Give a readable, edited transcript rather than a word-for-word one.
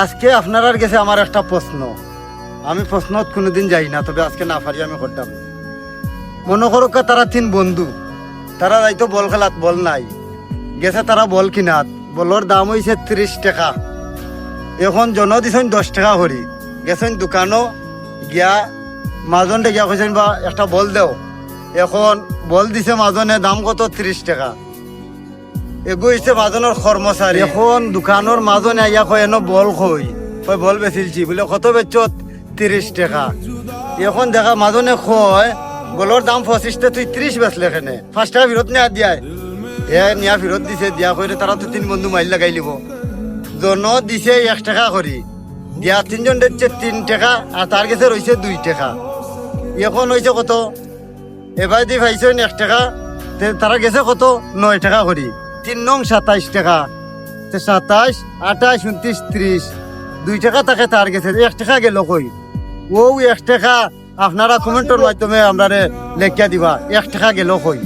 আজকে আপনার কাছে আমার একটা প্রশ্ন। আমি প্রশ্নত কোনোদিন যাই না, তবে আজকে না পারি আমি করতাম। মনে করো তারা 3 বন্ধু, তারা যাইতো বল খেলাত, বল নাই, গেছে তারা বল কিনাত। বলর দাম হয়েছে 30 টাকা। এখন জন দিছেন 10 টাকা করি। গেছেন দোকানও গিয়া মাজনটা গিয়া কইছেন বা একটা বল দেও। এখন বল দিছে মাজনে, দাম কত? 30 টাকা। এগো হইছে মাজনের কর্মচারী। এখন দোকানের মাজনে আইয়া কয় এনো বল কই বল বেচিলছি বলে, কত বেচত? 30 টাকা। এখন দেখা মাজনে কয় বলর দাম 25 টা, তুই 30 বেচলে কেনে? 5 টাকা ফেরত নেওয়া দিয়ায়। নিয়া ফেরত দিছে, দিয়া কইরে তারা তো 3 বন্ধু মাইল লাগাই লিব। জন দিছে 1 টাকা করি, দিয়া 3 জন দিচ্ছে 3 টাকা, আর তার কাছে রয়েছে 2 টাকা। এখন হয়েছে কত? এবার দিয়ে পাইছেন 1 টাকা, তারা গেছে কত? 9 টাকা করি। 3 নং 27 টাকা। 27, 28, 29, 30, 2 টাকা তাকে তার গেছে। 1 টাকা গেল কই? ও 1 টাকা আপনারা কমেন্টের মাধ্যমে আমরা লেখিয়া দিবা, 1 টাকা গেল কই?